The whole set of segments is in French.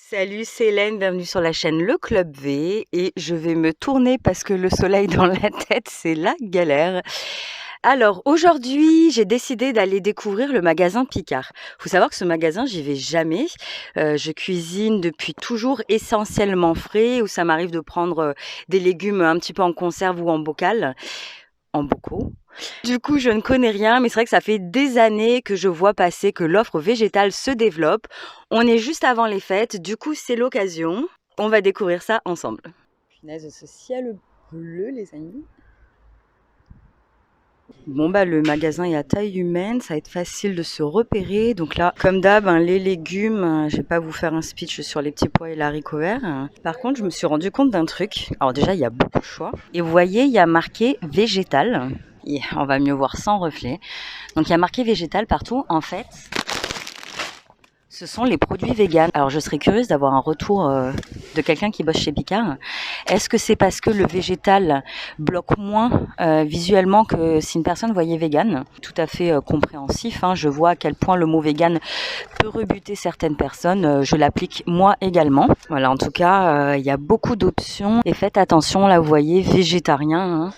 Salut, c'est Hélène, bienvenue sur la chaîne Le Club V et je vais me tourner parce que le soleil dans la tête, c'est la galère. Alors aujourd'hui, j'ai décidé d'aller découvrir le magasin Picard. Faut savoir que ce magasin, j'y vais jamais. Je cuisine depuis toujours essentiellement frais ou ça m'arrive de prendre des légumes un petit peu en conserve ou en bocal, en bocaux. Du coup, je ne connais rien, mais c'est vrai que ça fait des années que je vois passer que l'offre végétale se développe. On est juste avant les fêtes, du coup, c'est l'occasion. On va découvrir ça ensemble. Punaise, ce ciel bleu, les amis. Bon, bah, le magasin est à taille humaine, ça va être facile de se repérer. Donc là, comme d'hab, les légumes, je vais pas vous faire un speech sur les petits pois et l'haricot vert. Par contre, je me suis rendu compte d'un truc. Alors déjà, il y a beaucoup de choix. Et vous voyez, il y a marqué végétal. Et on va mieux voir sans reflet. Donc il y a marqué végétal partout. En fait, ce sont les produits véganes. Alors je serais curieuse d'avoir un retour de quelqu'un qui bosse chez Picard. Est-ce que c'est parce que le végétal bloque moins visuellement que si une personne voyait vegan? Tout à fait compréhensif. Je vois à quel point le mot vegan peut rebuter certaines personnes. Je l'applique moi également. Voilà, en tout cas, il y a beaucoup d'options. Et faites attention, là vous voyez, végétarien.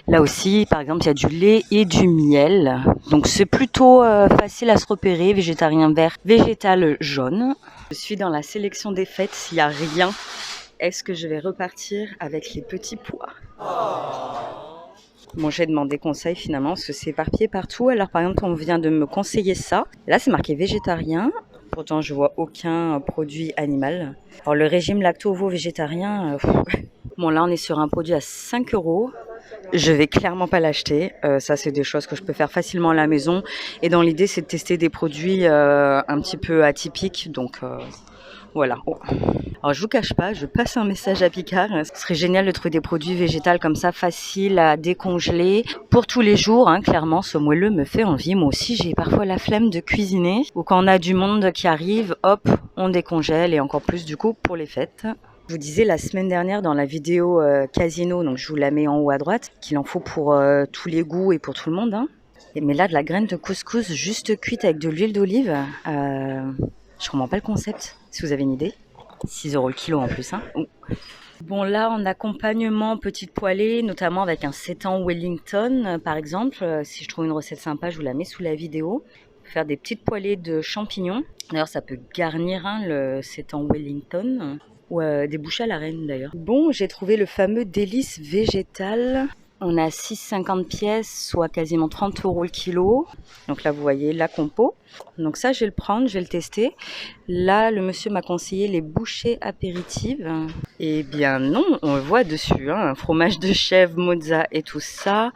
Là aussi, par exemple, il y a du lait et du miel. Donc c'est plutôt facile à se repérer. Végétarien vert, végétal jaune. Je suis dans la sélection des fêtes. S'il n'y a rien, est-ce que je vais repartir avec les petits pois? Bon, j'ai demandé conseil finalement parce que c'est éparpillé partout. Alors par exemple, on vient de me conseiller ça. Là, c'est marqué végétarien. Pourtant, je vois aucun produit animal. Alors le régime lacto-ovo-végétarien... Bon, là, on est sur un produit à 5 €. Je vais clairement pas l'acheter. Ça, c'est des choses que je peux faire facilement à la maison. Et dans l'idée, c'est de tester des produits un petit peu atypiques. Donc, voilà. Oh. Alors, je vous cache pas, je passe un message à Picard. Ce serait génial de trouver des produits végétals comme ça, faciles à décongeler pour tous les jours. Clairement, ce moelleux me fait envie. Moi aussi, j'ai parfois la flemme de cuisiner. Ou quand on a du monde qui arrive, hop, on décongèle. Et encore plus, du coup, pour les fêtes. Je vous disais la semaine dernière dans la vidéo Casino, donc je vous la mets en haut à droite, qu'il en faut pour tous les goûts et pour tout le monde. Mais là, de la graine de couscous juste cuite avec de l'huile d'olive, je comprends pas le concept, si vous avez une idée. 6 € le kilo en plus. Bon, là, en accompagnement, petite poêlée, notamment avec un sétan Wellington, par exemple. Si je trouve une recette sympa, je vous la mets sous la vidéo. Faire des petites poêlées de champignons. D'ailleurs, ça peut garnir le sétan Wellington. Ou des bouchées à la reine d'ailleurs. Bon, j'ai trouvé le fameux délice végétal. On a 6,50 pièces, soit quasiment 30 € le kilo. Donc là, vous voyez la compo. Donc ça, je vais le prendre, je vais le tester. Là, le monsieur m'a conseillé les bouchées apéritives. Eh bien non, on le voit dessus. Un fromage de chèvre, mozza et tout ça.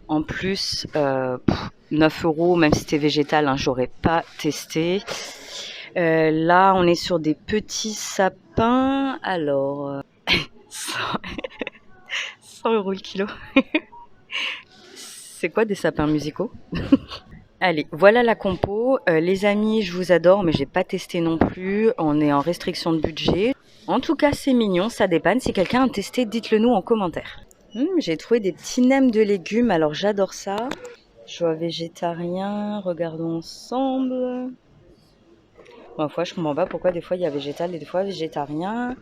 En plus, 9 €, même si c'était végétal, j'aurais pas testé. Là, on est sur des petits sapins. Alors, 100 € le kilo. C'est quoi des sapins musicaux? Allez, voilà la compo. Les amis, je vous adore, mais j'ai pas testé non plus. On est en restriction de budget. En tout cas, c'est mignon, ça dépanne. Si quelqu'un a testé, dites-le nous en commentaire. J'ai trouvé des petits nems de légumes. Alors, j'adore ça. Choix végétarien. Regardons ensemble. Ma foi, je comprends pas pourquoi des fois il y a végétal et des fois végétarien.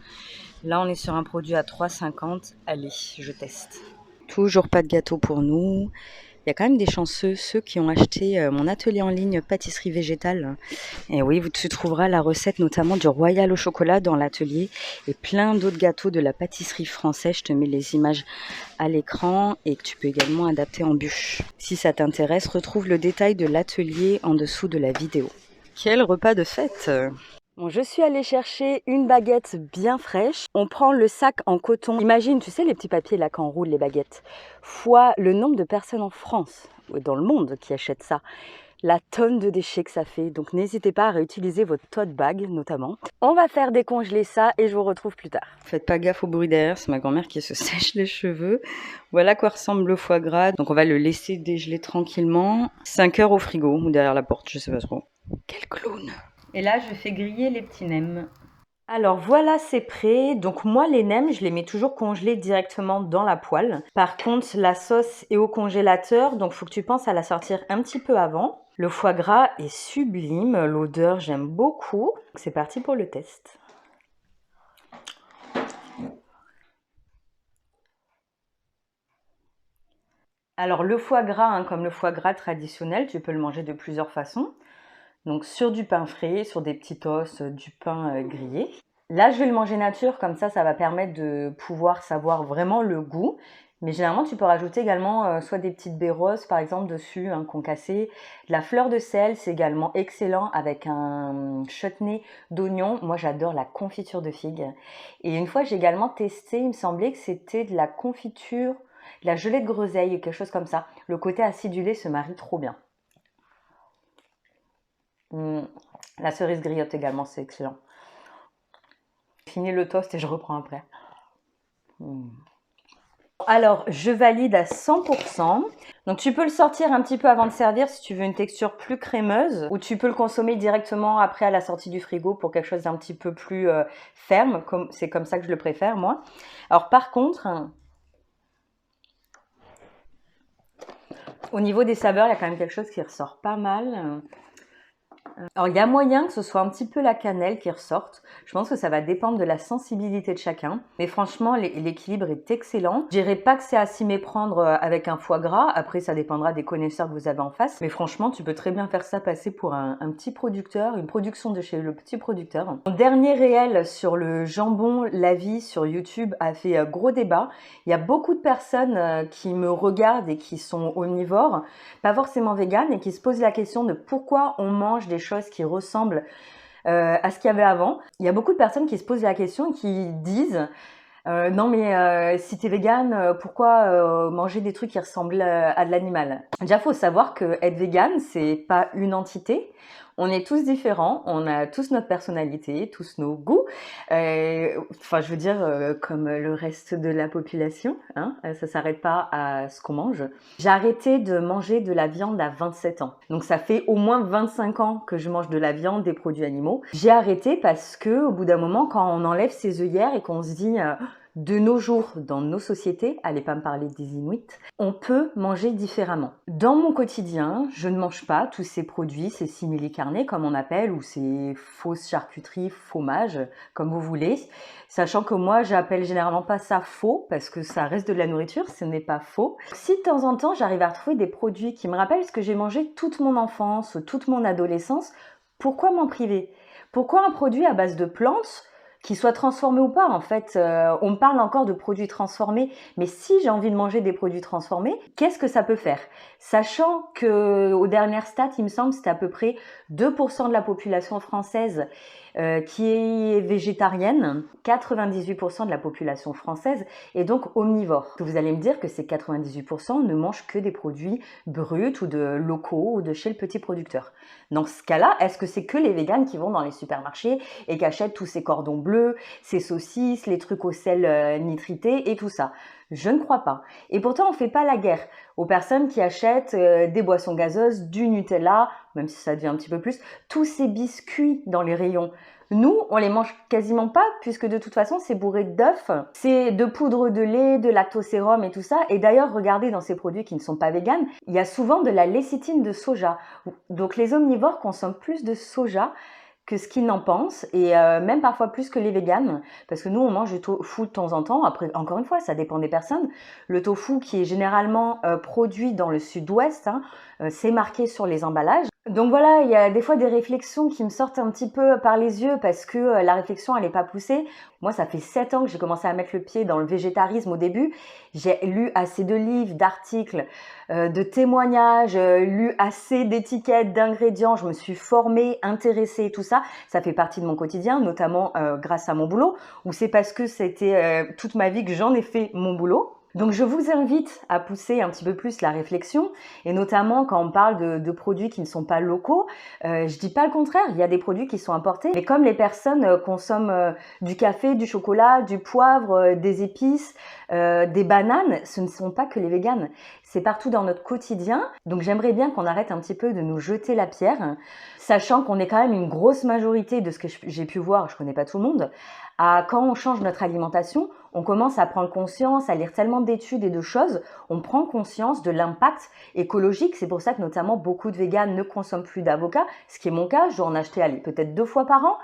Là, on est sur un produit à 3,50 €. Allez, je teste. Toujours pas de gâteau pour nous. Il y a quand même des chanceux, ceux qui ont acheté mon atelier en ligne pâtisserie végétale. Et oui, tu trouveras la recette notamment du royal au chocolat dans l'atelier et plein d'autres gâteaux de la pâtisserie française. Je te mets les images à l'écran et que tu peux également adapter en bûche. Si ça t'intéresse, retrouve le détail de l'atelier en dessous de la vidéo. Quel repas de fête! Bon, je suis allée chercher une baguette bien fraîche. On prend le sac en coton. Imagine, tu sais, les petits papiers là quand on roule les baguettes, fois le nombre de personnes en France, ou dans le monde, qui achètent ça. La tonne de déchets que ça fait. Donc n'hésitez pas à réutiliser votre tote bag notamment. On va faire décongeler ça et je vous retrouve plus tard. Faites pas gaffe au bruit derrière, c'est ma grand-mère qui se sèche les cheveux. Voilà à quoi ressemble le foie gras. Donc on va le laisser dégeler tranquillement. 5 heures au frigo ou derrière la porte, je sais pas trop. Quel clown! Et là, je fais griller les petits nems. Alors voilà, c'est prêt. Donc moi, les nems, je les mets toujours congelés directement dans la poêle. Par contre, la sauce est au congélateur, donc il faut que tu penses à la sortir un petit peu avant. Le foie gras est sublime, l'odeur, j'aime beaucoup. C'est parti pour le test. Alors le foie gras, hein, comme le foie gras traditionnel, tu peux le manger de plusieurs façons. Donc sur du pain frais, sur des petits os, du pain grillé. Là, je vais le manger nature, comme ça va permettre de pouvoir savoir vraiment le goût. Mais généralement, tu peux rajouter également soit des petites baies roses, par exemple, dessus, hein, concassées. De la fleur de sel, c'est également excellent avec un chutney d'oignon. Moi, j'adore la confiture de figue. Et une fois, j'ai également testé, il me semblait que c'était de la confiture, de la gelée de groseille, quelque chose comme ça. Le côté acidulé se marie trop bien. La cerise griotte également, c'est excellent. Finis le toast et je reprends après. Alors, je valide à 100%. Donc, tu peux le sortir un petit peu avant de servir si tu veux une texture plus crémeuse, ou tu peux le consommer directement après à la sortie du frigo pour quelque chose d'un petit peu plus ferme. C'est comme ça que je le préfère, moi. Alors, par contre, au niveau des saveurs, il y a quand même quelque chose qui ressort pas mal. Alors, il y a moyen que ce soit un petit peu la cannelle qui ressorte. Je pense que ça va dépendre de la sensibilité de chacun. Mais franchement, l'équilibre est excellent. Je dirais pas que c'est à s'y méprendre avec un foie gras. Après, ça dépendra des connaisseurs que vous avez en face. Mais franchement, tu peux très bien faire ça passer pour un petit producteur, une production de chez le petit producteur. Mon dernier réel sur le jambon La Vie sur YouTube a fait gros débat. Il y a beaucoup de personnes qui me regardent et qui sont omnivores, pas forcément véganes, et qui se posent la question de pourquoi on mange des choses qui ressemblent à ce qu'il y avait avant. Il y a beaucoup de personnes qui se posent la question et qui disent non mais si t'es végane, pourquoi manger des trucs qui ressemblent à de l'animal? Déjà, faut savoir que être végane, c'est pas une entité. On est tous différents, on a tous notre personnalité, tous nos goûts. Enfin, je veux dire, comme le reste de la population, hein, ça s'arrête pas à ce qu'on mange. J'ai arrêté de manger de la viande à 27 ans. Donc ça fait au moins 25 ans que je mange de la viande, des produits animaux. J'ai arrêté parce que au bout d'un moment, quand on enlève ses œillères et qu'on se dit de nos jours, dans nos sociétés, allez pas me parler des Inuits, on peut manger différemment. Dans mon quotidien, je ne mange pas tous ces produits, ces simili-carnés comme on appelle, ou ces fausses charcuteries, fromages, comme vous voulez. Sachant que moi, j'appelle généralement pas ça faux, parce que ça reste de la nourriture, ce n'est pas faux. Si de temps en temps, j'arrive à retrouver des produits qui me rappellent ce que j'ai mangé toute mon enfance, toute mon adolescence, pourquoi m'en priver? Pourquoi un produit à base de plantes qu'il soit transformé ou pas, en fait, on me parle encore de produits transformés, mais si j'ai envie de manger des produits transformés, qu'est-ce que ça peut faire? Sachant que aux dernières stats, il me semble, c'est à peu près 2% de la population française qui est végétarienne, 98% de la population française est donc omnivore. Vous allez me dire que ces 98% ne mangent que des produits bruts ou de locaux ou de chez le petit producteur. Dans ce cas-là, est-ce que c'est que les véganes qui vont dans les supermarchés et qui achètent tous ces cordons bleus, ces saucisses, les trucs au sel nitrité et tout ça? Je ne crois pas. Et pourtant, on ne fait pas la guerre aux personnes qui achètent des boissons gazeuses, du Nutella, même si ça devient un petit peu plus, tous ces biscuits dans les rayons. Nous, on les mange quasiment pas, puisque de toute façon, c'est bourré d'œufs, c'est de poudre de lait, de lactosérum et tout ça. Et d'ailleurs, regardez dans ces produits qui ne sont pas véganes, il y a souvent de la lécithine de soja. Donc les omnivores consomment plus de soja que ce qu'ils n'en pensent, et même parfois plus que les véganes, parce que nous on mange du tofu de temps en temps. Après, encore une fois, ça dépend des personnes. Le tofu qui est généralement produit dans le sud-ouest, hein, c'est marqué sur les emballages. Donc voilà, il y a des fois des réflexions qui me sortent un petit peu par les yeux parce que la réflexion elle n'est pas poussée. Moi, ça fait 7 ans que j'ai commencé à mettre le pied dans le végétarisme au début. J'ai lu assez de livres, d'articles, de témoignages, lu assez d'étiquettes, d'ingrédients. Je me suis formée, intéressée, tout ça. Ça fait partie de mon quotidien, notamment grâce à mon boulot, ou c'est parce que c'était toute ma vie que j'en ai fait mon boulot. Donc je vous invite à pousser un petit peu plus la réflexion, et notamment quand on parle de produits qui ne sont pas locaux. Je dis pas le contraire, il y a des produits qui sont importés, mais comme les personnes consomment du café, du chocolat, du poivre, des épices, des bananes, ce ne sont pas que les véganes. C'est partout dans notre quotidien. Donc j'aimerais bien qu'on arrête un petit peu de nous jeter la pierre, sachant qu'on est quand même une grosse majorité de ce que j'ai pu voir, je connais pas tout le monde, quand on change notre alimentation, on commence à prendre conscience, à lire tellement d'études et de choses, on prend conscience de l'impact écologique. C'est pour ça que notamment beaucoup de véganes ne consomment plus d'avocats, ce qui est mon cas, je dois en acheter peut-être 2 fois par an.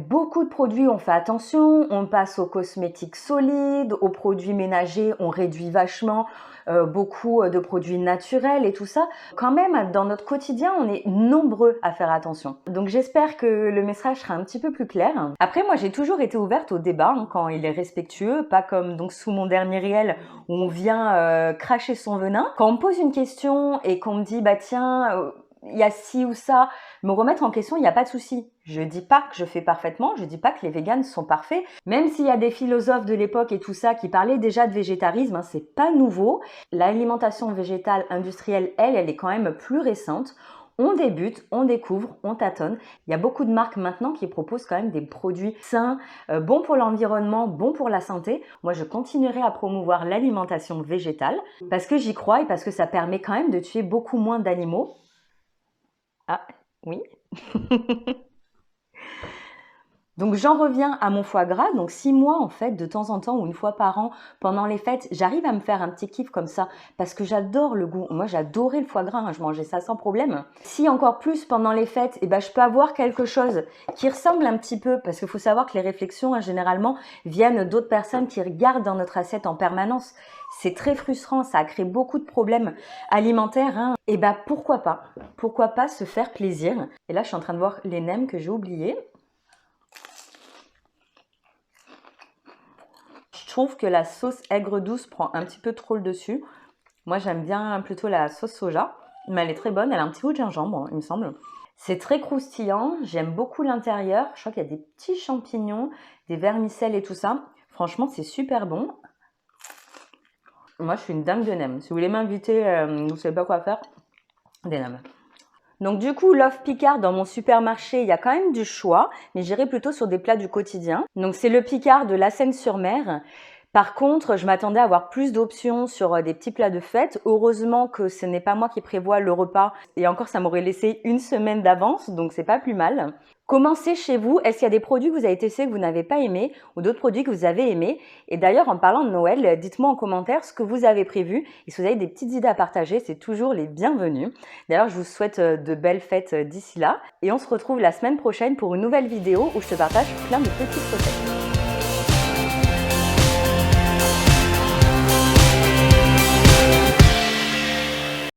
Beaucoup de produits, on fait attention, on passe aux cosmétiques solides, aux produits ménagers, on réduit vachement. Beaucoup de produits naturels et tout ça. Quand même, dans notre quotidien, on est nombreux à faire attention. Donc j'espère que le message sera un petit peu plus clair. Après, moi, j'ai toujours été ouverte au débat quand il est respectueux, pas comme donc sous mon dernier réel où on vient cracher son venin. Quand on me pose une question et qu'on me dit bah tiens, il y a ci ou ça, me remettre en question, il n'y a pas de souci. Je dis pas que je fais parfaitement, je dis pas que les véganes sont parfaits, même s'il y a des philosophes de l'époque et tout ça qui parlaient déjà de végétarisme, c'est pas nouveau. L'alimentation végétale industrielle, elle est quand même plus récente. On débute, on découvre, on tâtonne. Il y a beaucoup de marques maintenant qui proposent quand même des produits sains, bons pour l'environnement, bons pour la santé. Moi, je continuerai à promouvoir l'alimentation végétale parce que j'y crois et parce que ça permet quand même de tuer beaucoup moins d'animaux. Ah, oui. Donc j'en reviens à mon foie gras, donc 6 mois en fait, de temps en temps ou une fois par an, pendant les fêtes, j'arrive à me faire un petit kiff comme ça, parce que j'adore le goût. Moi j'adorais le foie gras, je mangeais ça sans problème. Si encore plus pendant les fêtes, je peux avoir quelque chose qui ressemble un petit peu, parce qu'il faut savoir que les réflexions généralement viennent d'autres personnes qui regardent dans notre assiette en permanence. C'est très frustrant, ça a créé beaucoup de problèmes alimentaires. Et pourquoi pas se faire plaisir. Et là je suis en train de voir les nems que j'ai oubliés. Je trouve que la sauce aigre douce prend un petit peu trop le dessus. Moi, j'aime bien plutôt la sauce soja, mais elle est très bonne. Elle a un petit goût de gingembre, il me semble. C'est très croustillant. J'aime beaucoup l'intérieur. Je crois qu'il y a des petits champignons, des vermicelles et tout ça. Franchement, c'est super bon. Moi, je suis une dingue de nems. Si vous voulez m'inviter, vous ne savez pas quoi faire, des nems. Donc du coup, l'offre Picard dans mon supermarché, il y a quand même du choix, mais j'irai plutôt sur des plats du quotidien. Donc c'est le Picard de La Seyne-sur-Mer. Par contre, je m'attendais à avoir plus d'options sur des petits plats de fête. Heureusement que ce n'est pas moi qui prévois le repas. Et encore, ça m'aurait laissé une semaine d'avance, donc c'est pas plus mal. Commencez chez vous. Est-ce qu'il y a des produits que vous avez testés que vous n'avez pas aimés ou d'autres produits que vous avez aimés? Et d'ailleurs, en parlant de Noël, dites-moi en commentaire ce que vous avez prévu. Et si vous avez des petites idées à partager, c'est toujours les bienvenus. D'ailleurs, je vous souhaite de belles fêtes d'ici là. Et on se retrouve la semaine prochaine pour une nouvelle vidéo où je te partage plein de petites recettes.